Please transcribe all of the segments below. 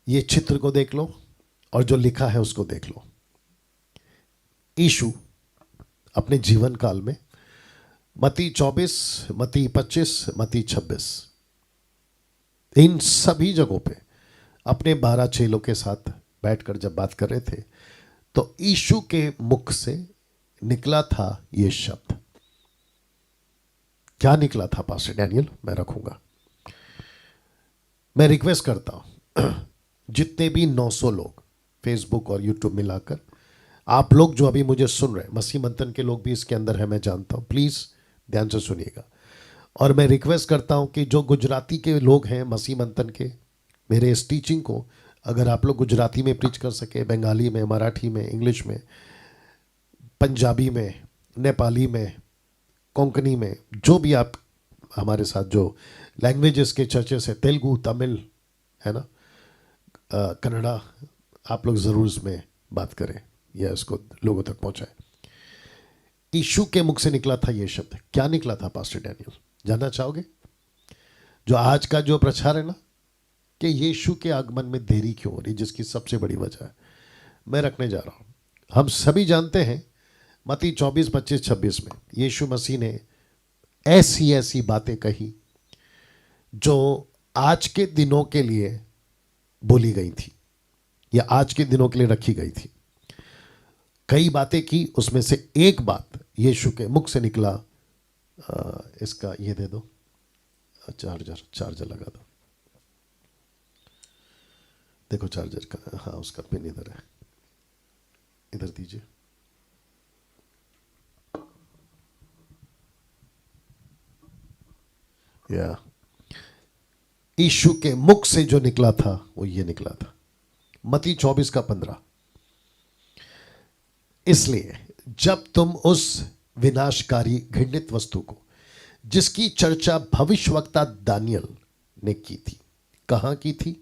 ये चित्र को देख लो और जो लिखा है उसको देख लो। यीशु अपने जीवन काल में मत्ती 24, मत्ती 25, मत्ती 26, इन सभी जगहों पे अपने 12 चेलों के साथ बैठकर जब बात कर रहे थे तो यीशु के मुख से निकला था ये शब्द। क्या निकला था पास्टर डैनियल? मैं रखूंगा। मैं रिक्वेस्ट करता हूं जितने भी 900 लोग फेसबुक और यूट्यूब मिलाकर, आप लोग जो अभी मुझे सुन रहे हैं, मसीह मंथन के लोग भी इसके अंदर है, मैं जानता हूं, प्लीज ध्यान से सुनिएगा। और मैं रिक्वेस्ट करता हूं कि जो गुजराती के लोग हैं मसीह मंथन के, मेरे इस टीचिंग को अगर आप लोग गुजराती में प्रीच कर सके, बंगाली में, मराठी में, इंग्लिश में, पंजाबी में, नेपाली में, कोंकणी में, जो भी आप हमारे साथ जो लैंग्वेजेस के चर्चेस है, तेलुगु, तमिल, है ना, कन्नड़ा, आप लोग ज़रूर इसमें बात करें या इसको लोगों तक पहुंचाएं। यीशु के मुख से निकला था ये शब्द। क्या निकला था पास्टर डैनियल? जानना चाहोगे? जो आज का जो प्रचार है ना कि यीशु के आगमन में देरी क्यों हो रही, जिसकी सबसे बड़ी वजह है, मैं रखने जा रहा हूं। हम सभी जानते हैं मत्ती 24, 25, 26 में यीशु मसीह ने ऐसी ऐसी बातें कही जो आज के दिनों के लिए बोली गई थी या आज के दिनों के लिए रखी गई थी। कई बातें की, उसमें से एक बात यीशु के मुख से निकला। इसका ये दे दो, चार्जर लगा दो। देखो चार्जर का, हाँ उसका पिन इधर है, इधर दीजिए। या यीशु के मुख से जो निकला था वो ये निकला था, मत्ती 24 का 15। इसलिए जब तुम उस विनाशकारी घृणित वस्तु को, जिसकी चर्चा भविष्यवक्ता दानियल ने की थी, कहां की थी,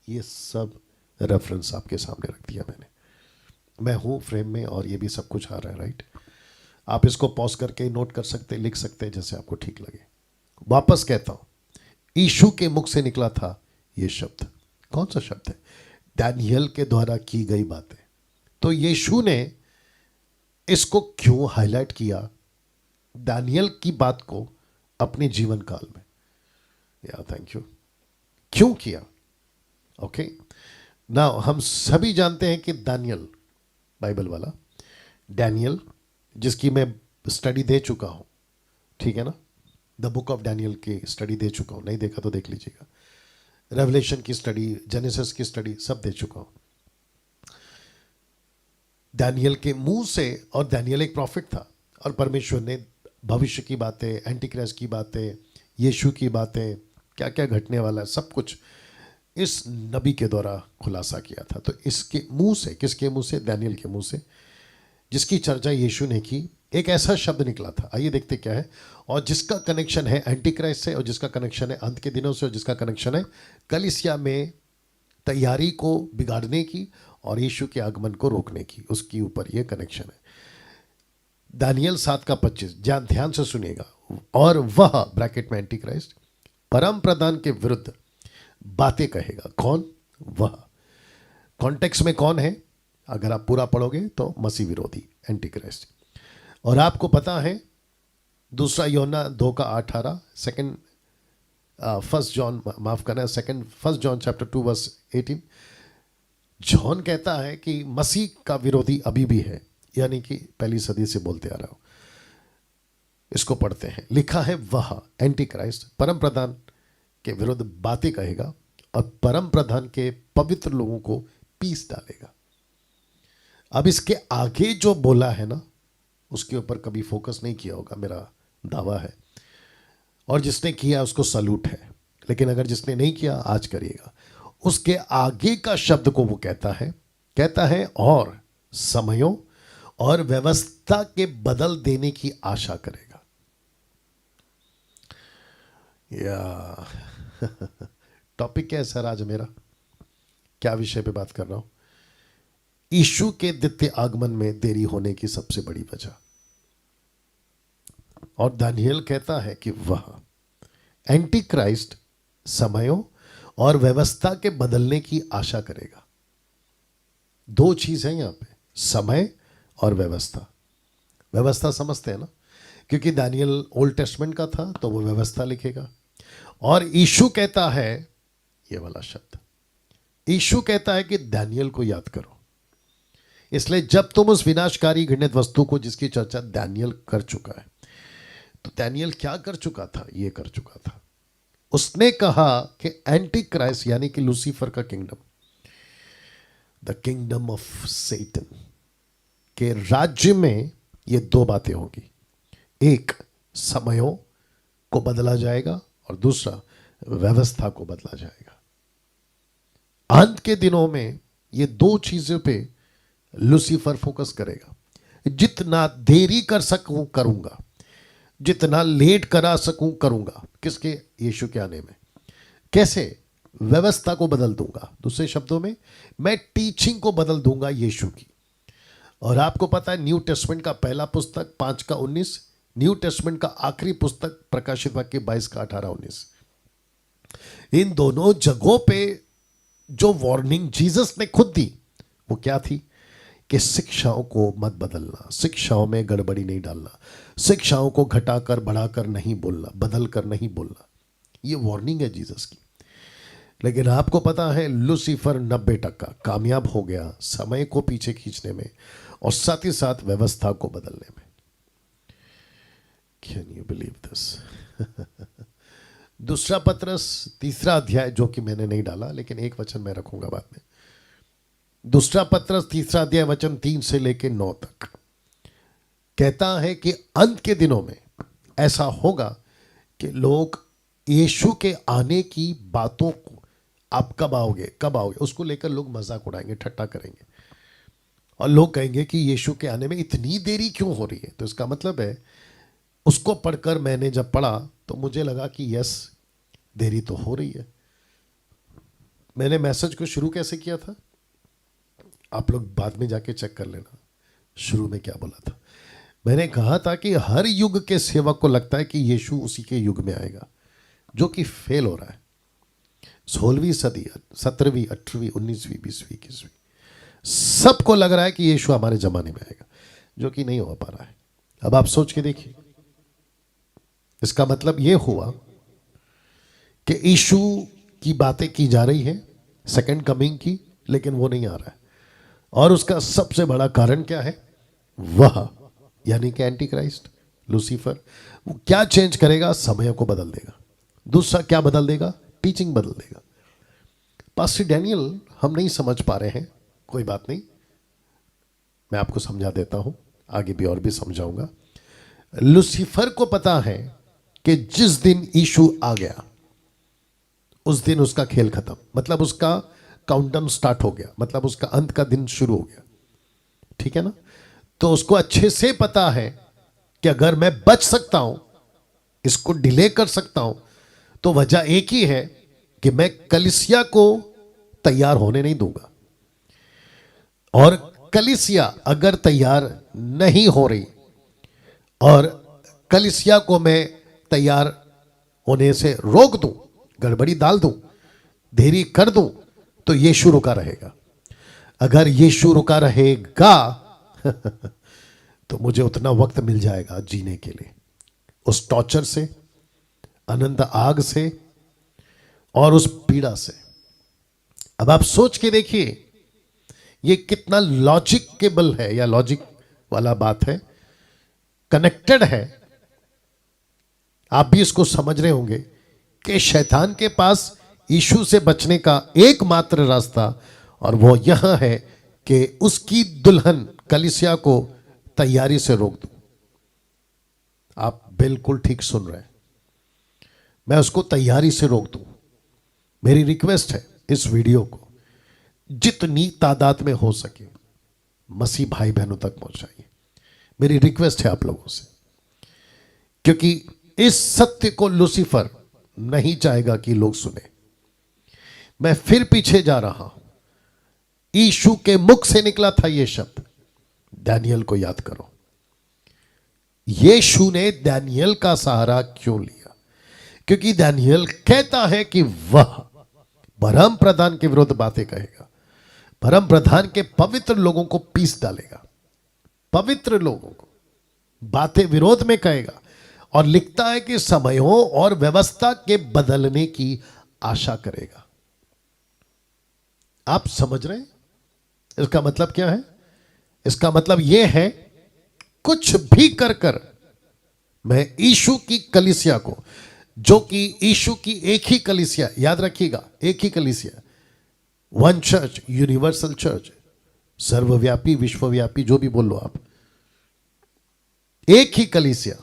ये सब रेफरेंस आपके सामने रख दिया मैंने। मैं हूं फ्रेम में और ये भी सब कुछ आ रहा है, राइट? आप इसको पॉज करके नोट कर सकते, लिख सकते, जैसे आपको ठीक लगे। वापस कहता हूं, यीशु के मुख से निकला था ये शब्द। कौन सा शब्द है? दानियल के द्वारा की गई बातें। तो यीशु ने इसको क्यों हाईलाइट किया, दानियल की बात को, अपने जीवन काल में? या थैंक यू। क्यों किया? ओके, नाउ हम सभी जानते हैं कि दानियल, बाइबल वाला डैनियल, जिसकी मैं स्टडी दे चुका हूं, ठीक है ना, द बुक ऑफ डैनियल की स्टडी दे चुका हूं, नहीं देखा तो देख लीजिएगा। रेवलेशन की स्टडी, जेनेसिस की स्टडी, सब दे चुका हूं। दानियल के मुंह से, और दानियल एक प्रॉफिट था और परमेश्वर ने भविष्य की बातें, एंटीक्राइस्ट की बातें, यीशु की बातें, क्या क्या घटने वाला है, सब कुछ इस नबी के द्वारा खुलासा किया था। तो इसके मुंह से, किसके मुंह से? दानियल के मुंह से, जिसकी चर्चा यीशु ने की, एक ऐसा शब्द निकला था। आइए देखते क्या है, और जिसका कनेक्शन है एंटीक्राइस्ट से, और जिसका कनेक्शन है अंत के दिनों से, और जिसका कनेक्शन है कलीसिया में तैयारी को बिगाड़ने की और यीशु के आगमन को रोकने की, उसके ऊपर यह कनेक्शन है। दानियल 7 का 25, ध्यान से सुनिएगा। और वह, ब्रैकेट में एंटीक्राइस्ट, परम प्रधान के विरुद्ध बातें कहेगा। कौन? वह। कॉन्टेक्स्ट में कौन है? अगर आप पूरा पढ़ोगे तो मसीह विरोधी, एंटीक्राइस्ट। और आपको पता है दूसरा यूहन्ना 2 का 18, सेकंड फर्स्ट जॉन, माफ करना, second first John chapter 2 verse 18, John कहता है कि मसीह का विरोधी अभी भी है, यानी कि पहली सदी से बोलते आ रहा हूं। इसको पढ़ते हैं, लिखा है वह, एंटीक्राइस्ट, परम प्रधान के विरुद्ध बातें कहेगा और परम प्रधान के पवित्र लोगों को पीस डालेगा। अब इसके आगे जो बोला है ना, उसके ऊपर कभी फोकस नहीं किया होगा, मेरा दावा है। और जिसने किया उसको सलूट है, लेकिन अगर जिसने नहीं किया आज करिएगा। उसके आगे का शब्द को वो कहता है और समयों और व्यवस्था के बदल देने की आशा करेगा। या टॉपिक क्या है सर आज मेरा? क्या विषय पे बात कर रहा हूं? यीशु के द्वितीय आगमन में देरी होने की सबसे बड़ी वजह। और दानियल कहता है कि वह एंटी क्राइस्ट समयों और व्यवस्था के बदलने की आशा करेगा। दो चीज है यहां पे, समय और व्यवस्था। व्यवस्था समझते हैं ना, क्योंकि दानियल ओल्ड टेस्टमेंट का था तो वो व्यवस्था लिखेगा। और यीशु कहता है, ये वाला शब्द यीशु कहता है कि दानियल को याद करो। इसलिए जब तुम उस विनाशकारी घृणित वस्तु को, जिसकी चर्चा दानियल कर चुका है, तो दानियल क्या कर चुका था? ये कर चुका था, उसने कहा कि एंटी क्राइस्ट यानी कि लूसीफर का kingdom, the kingdom of Satan के राज्य में ये दो बातें होगी। एक, समयों को बदला जाएगा और दूसरा, व्यवस्था को बदला जाएगा। अंत के दिनों में ये दो चीजों पे लूसीफर फोकस करेगा। जितना देरी कर सकूं करूंगा, जितना लेट करा सकूं करूंगा। किसके? यीशु के आने में। कैसे? व्यवस्था को बदल दूंगा। दूसरे शब्दों में, मैं टीचिंग को बदल दूंगा यीशु की। और आपको पता है, न्यू टेस्टमेंट का पहला पुस्तक 5:19, न्यू टेस्टमेंट का आखिरी पुस्तक प्रकाशित वाक्य 22:18-19, इन दोनों जगहों पे जो वार्निंग जीसस ने खुद दी, वो क्या थी? कि शिक्षाओं को मत बदलना, शिक्षाओं में गड़बड़ी नहीं डालना, शिक्षाओं को घटाकर बढ़ाकर नहीं बोलना, बदल कर नहीं बोलना। ये वार्निंग है जीसस की। लेकिन आपको पता है, लूसीफर 90% कामयाब हो गया समय को पीछे खींचने में और साथ ही साथ व्यवस्था को बदलने में। Can you believe this? दूसरा पत्रस 3 अध्याय, जो कि मैंने नहीं डाला लेकिन एक वचन मैं रखूंगा बाद में। दूसरा पत्रस 3 अध्याय वचन 3 से लेके 9 तक कहता है कि अंत के दिनों में ऐसा होगा कि लोग यीशु के आने की बातों को, आप कब आओगे कब आओगे, उसको लेकर लोग मजाक उड़ाएंगे, ठट्टा करेंगे। और लोग कहेंगे कि यीशु के आने में इतनी देरी क्यों हो रही है? तो इसका मतलब है, उसको पढ़कर मैंने जब पढ़ा तो मुझे लगा कि यस, देरी तो हो रही है। मैंने मैसेज को शुरू कैसे किया था? आप लोग बाद में जाके चेक कर लेना, शुरू में क्या बोला था। मैंने कहा था कि हर युग के सेवक को लगता है कि यीशु उसी के युग में आएगा, जो कि फेल हो रहा है। 16वीं सदी, 17वीं, 18वीं, 19वीं, 20वीं, 21वीं, सबको लग रहा है कि यीशु हमारे जमाने में आएगा, जो कि नहीं हो पा रहा है। अब आप सोच के देखिए, इसका मतलब यह हुआ कि यीशु की बातें की जा रही है सेकंड कमिंग की, लेकिन वो नहीं आ रहा है। और उसका सबसे बड़ा कारण क्या है? वह यानी कि एंटी क्राइस्ट लूसीफर। वो क्या चेंज करेगा? समय को बदल देगा। दूसरा क्या बदल देगा? टीचिंग बदल देगा। पास्टर डैनियल, हम नहीं समझ पा रहे हैं, कोई बात नहीं, मैं आपको समझा देता हूं, आगे भी और भी समझाऊंगा। लूसीफर को पता है कि जिस दिन यीशु आ गया उस दिन उसका खेल खत्म, मतलब उसका काउंटडाउन स्टार्ट हो गया, मतलब उसका अंत का दिन शुरू हो गया। ठीक है ना? तो उसको अच्छे से पता है कि अगर मैं बच सकता हूं, इसको डिले कर सकता हूं, तो वजह एक ही है कि मैं कलीसिया को तैयार होने नहीं दूंगा। और कलीसिया अगर तैयार नहीं हो रही और कलीसिया को मैं तैयार होने से रोक दूं, गड़बड़ी डाल दूं, देरी कर दूं, तो यीशु रुका रहेगा। अगर यीशु रुका रहेगा तो मुझे उतना वक्त मिल जाएगा जीने के लिए, उस टॉर्चर से, अनंत आग से और उस पीड़ा से। अब आप सोच के देखिए, ये कितना लॉजिकेबल है, या लॉजिक वाला बात है, कनेक्टेड है। आप भी इसको समझ रहे होंगे कि शैतान के पास यीशु से बचने का एकमात्र रास्ता, और वो यहां है कि उसकी दुल्हन कलीसिया को तैयारी से रोक दूं। आप बिल्कुल ठीक सुन रहे हैं, मैं उसको तैयारी से रोक दूं। मेरी रिक्वेस्ट है, इस वीडियो को जितनी तादाद में हो सके मसीह भाई बहनों तक पहुंचाइए। मेरी रिक्वेस्ट है आप लोगों से, क्योंकि इस सत्य को लूसीफर नहीं चाहेगा कि लोग सुने। मैं फिर पीछे जा रहा हूं, यीशु के मुख से निकला था यह शब्द, दानियल को याद करो। यीशु ने दानियल का सहारा क्यों लिया? क्योंकि दानियल कहता है कि वह परम प्रधान के विरुद्ध बातें कहेगा, परम प्रधान के पवित्र लोगों को पीस डालेगा, पवित्र लोगों को बातें विरोध में कहेगा। और लिखता है कि समयों और व्यवस्था के बदलने की आशा करेगा। आप समझ रहे हैं इसका मतलब क्या है? इसका मतलब यह है, कुछ भी कर मैं यीशु की कलीसिया को, जो कि यीशु की एक ही कलीसिया, याद रखिएगा, एक ही कलीसिया, वन चर्च, यूनिवर्सल चर्च, सर्वव्यापी, विश्वव्यापी, जो भी बोल लो आप, एक ही कलीसिया,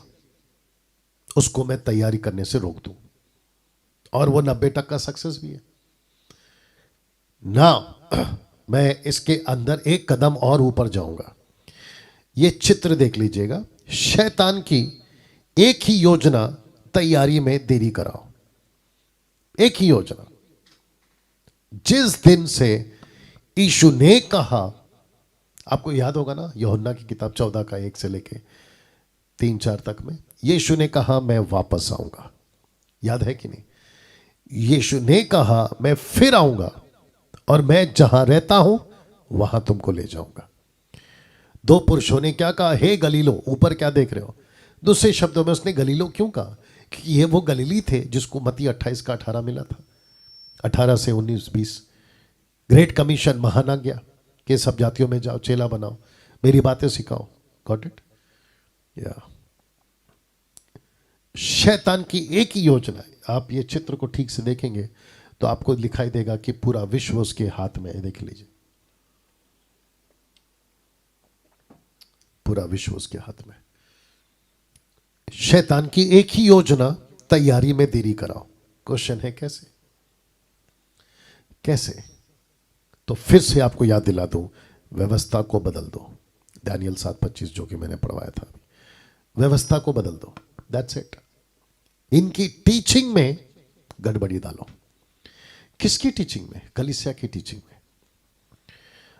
उसको मैं तैयारी करने से रोक दूं। और वो 90% सक्सेस भी है ना। मैं इसके अंदर एक कदम और ऊपर जाऊंगा। ये चित्र देख लीजिएगा। शैतान की एक ही योजना, तैयारी में देरी कराओ। एक ही योजना। जिस दिन से यीशु ने कहा, आपको याद होगा ना, यूहन्ना की किताब 14 का 1 से लेके 3-4 तक में यीशु ने कहा मैं वापस आऊंगा। याद है कि नहीं? यीशु ने कहा मैं फिर आऊंगा और मैं जहां रहता हूं वहां तुमको ले जाऊंगा। दो पुरुषों ने क्या कहा? हे गलीलो, ऊपर क्या देख रहे हो? दूसरे शब्दों में उसने गलीलो क्यों कहा? कि ये वो गलीली थे जिसको मत्ती 28 का 18 मिला था, 18 से 19-20। ग्रेट कमीशन, महानाज्ञा, कि सब जातियों में जाओ, चेला बनाओ, मेरी बातें सिखाओ। Got it? या शैतान की एक ही योजना है। आप ये चित्र को ठीक से देखेंगे तो आपको दिखाई देगा कि पूरा विश्व उसके हाथ में है। देख लीजिए, पूरा विश्व उसके हाथ में। शैतान की एक ही योजना, तैयारी में देरी कराओ। क्वेश्चन है कैसे? कैसे? तो फिर से आपको याद दिला दूं, व्यवस्था को बदल दो। दानियल 7:25 जो कि मैंने पढ़वाया था, व्यवस्था को बदल दो। That's it. इनकी टीचिंग में गड़बड़ी डालो। किसकी टीचिंग में? कलीसिया की टीचिंग में।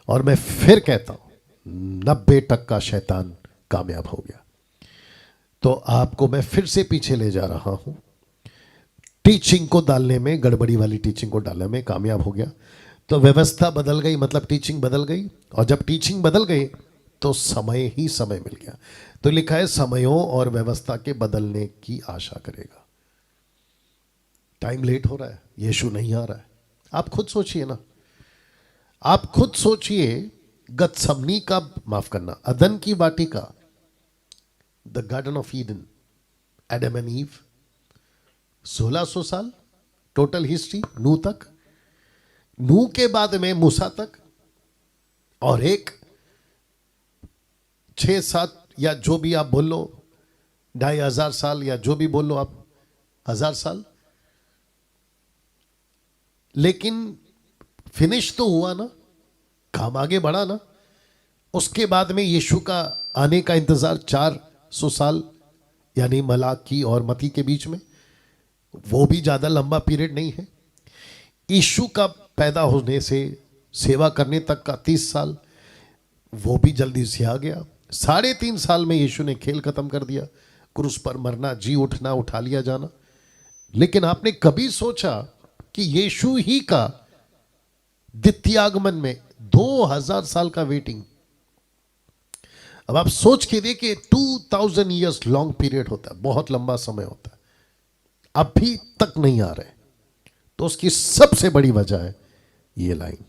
और मैं फिर कहता हूं, 90% शैतान कामयाब हो गया। तो आपको मैं फिर से पीछे ले जा रहा हूं। टीचिंग को डालने में, गड़बड़ी वाली टीचिंग को डालने में कामयाब हो गया। तो व्यवस्था बदल गई, मतलब टीचिंग बदल गई। और जब टीचिंग बदल गई तो समय ही समय मिल गया। तो लिखा है समयों और व्यवस्था के बदलने की आशा करेगा। टाइम लेट हो रहा है, यीशु नहीं आ रहा है। आप खुद सोचिए ना, आप खुद सोचिए। गतसमनी का, माफ करना, अदन की वाटिका, the garden of Eden, Adam and Eve, 1600 साल टोटल हिस्ट्री, नूह तक, नूह के बाद में मूसा तक, और एक 6-7 या जो भी आप बोल लो, 2500 साल, या जो भी बोल लो आप, 1000 साल। लेकिन फिनिश तो हुआ ना, काम आगे बढ़ा ना। उसके बाद में यीशु का आने का इंतजार 400 साल, यानी मलाकी और मती के बीच में, वो भी ज्यादा लंबा पीरियड नहीं है। यीशु का पैदा होने से सेवा करने तक का 30 साल, वो भी जल्दी से आ गया। 3.5 साल में यीशु ने खेल खत्म कर दिया। क्रूस पर मरना, जी उठना, उठा लिया जाना। लेकिन आपने कभी सोचा कि यीशु ही का द्वितीयागमन में 2000 साल का वेटिंग? अब आप सोच के देखिए, 2000 ईयर्स लॉन्ग पीरियड होता है, बहुत लंबा समय होता है, अभी तक नहीं आ रहे। तो उसकी सबसे बड़ी वजह है ये लाइन,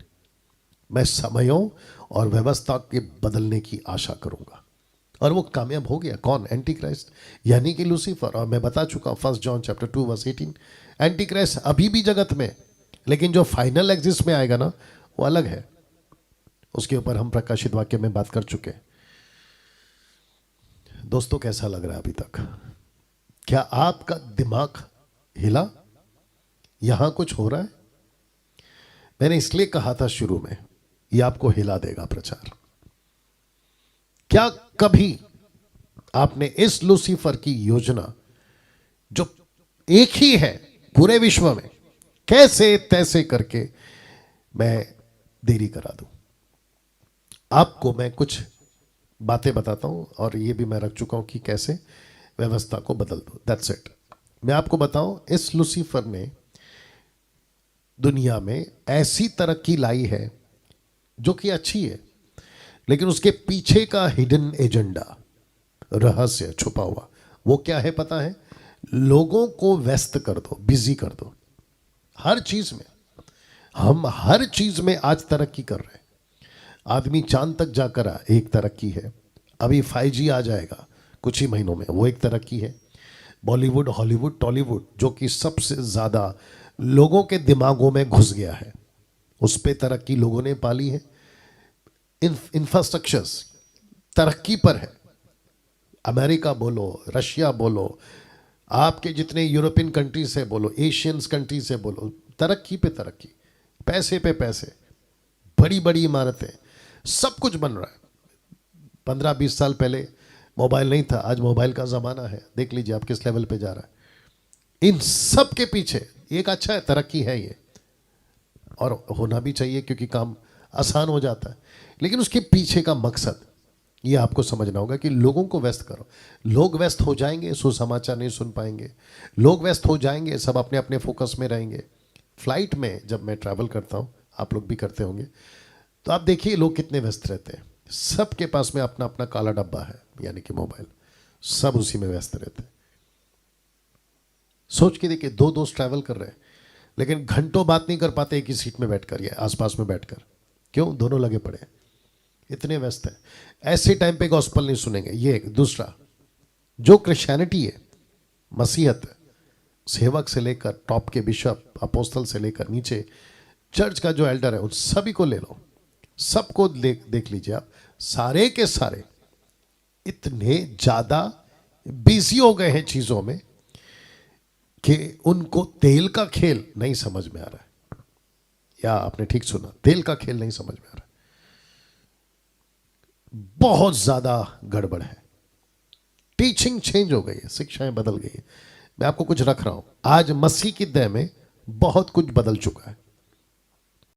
मैं समयों और व्यवस्था के बदलने की आशा करूंगा। और वो कामयाब हो गया। कौन? एंटी क्राइस्ट, यानी कि लूसीफर। और मैं बता चुका हूं 1 जॉन चैप्टर 2:18, एंटी क्राइस्ट अभी भी जगत में, लेकिन जो फाइनल एग्जिस्ट में आएगा ना, वो अलग है। उसके ऊपर हम प्रकाशित वाक्य में बात कर चुके हैं। दोस्तों, कैसा लग रहा है अभी तक? क्या आपका दिमाग हिला? यहां कुछ हो रहा है? मैंने इसलिए कहा था शुरू में, यह आपको हिला देगा प्रचार। क्या कभी आपने इस लूसीफर की योजना, जो एक ही है पूरे विश्व में, कैसे तैसे करके मैं देरी करा दूं? आपको मैं कुछ बातें बताता हूं, और ये भी मैं रख चुका हूं कि कैसे व्यवस्था को बदल दो। That's it. मैं आपको बताऊं, इस लूसीफर ने दुनिया में ऐसी तरक्की लाई है जो कि अच्छी है, लेकिन उसके पीछे का हिडन एजेंडा, रहस्य छुपा हुआ, वो क्या है पता है? लोगों को व्यस्त कर दो, बिजी कर दो हर चीज में। हम हर चीज में आज तरक्की कर रहे हैं। आदमी चांद तक जाकर एक तरक्की है, अभी 5G आ जाएगा कुछ ही महीनों में, वो एक तरक्की है। बॉलीवुड, हॉलीवुड, टॉलीवुड जो कि सबसे ज़्यादा लोगों के दिमागों में घुस गया है, उस पर तरक्की लोगों ने पाली है। इंफ्रास्ट्रक्चर्स तरक्की पर है। अमेरिका बोलो, रशिया बोलो, आपके जितने यूरोपियन कंट्री से बोलो, एशियंस कंट्री से बोलो, तरक्की पे तरक्की, पैसे पे पैसे, बड़ी बड़ी इमारतें, सब कुछ बन रहा है। 15-20 साल पहले मोबाइल नहीं था, आज मोबाइल का ज़माना है। देख लीजिए आप किस लेवल पे जा रहा है। इन सब के पीछे एक अच्छा है, तरक्की है ये, और होना भी चाहिए क्योंकि काम आसान हो जाता है। लेकिन उसके पीछे का मकसद ये आपको समझना होगा कि लोगों को व्यस्त करो। लोग व्यस्त हो जाएंगे, सुसमाचार नहीं सुन पाएंगे। लोग व्यस्त हो जाएंगे, सब अपने अपने फोकस में रहेंगे। फ्लाइट में जब मैं ट्रैवल करता हूँ, आप लोग भी करते होंगे, तो आप देखिए लोग कितने व्यस्त रहते हैं। सबके पास में अपना अपना काला डब्बा है, यानी कि मोबाइल, सब उसी में व्यस्त रहते हैं। सोच के देखिए, 2 दोस्त ट्रैवल कर रहे हैं लेकिन घंटों बात नहीं कर पाते एक ही सीट में बैठकर या आसपास में बैठकर। क्यों? दोनों लगे पड़े हैं, इतने व्यस्त हैं। ऐसे टाइम पे गॉस्पल नहीं सुनेंगे। ये दूसरा, जो क्रिश्चियनिटी है, मसीहत, सेवक से लेकर टॉप के बिशप, अपोस्तल से लेकर नीचे चर्च का जो एल्डर है, उन सभी को ले लो, सबको देख लीजिए आप, सारे के सारे इतने ज्यादा बिजी हो गए हैं चीजों में कि उनको तेल का खेल नहीं समझ में आ रहा है। या आपने ठीक सुना, तेल का खेल नहीं समझ में आ रहा है। बहुत ज्यादा गड़बड़ है। टीचिंग चेंज हो गई है, शिक्षाएं बदल गई है। मैं आपको कुछ रख रहा हूं, आज मसीह की दया में बहुत कुछ बदल चुका है।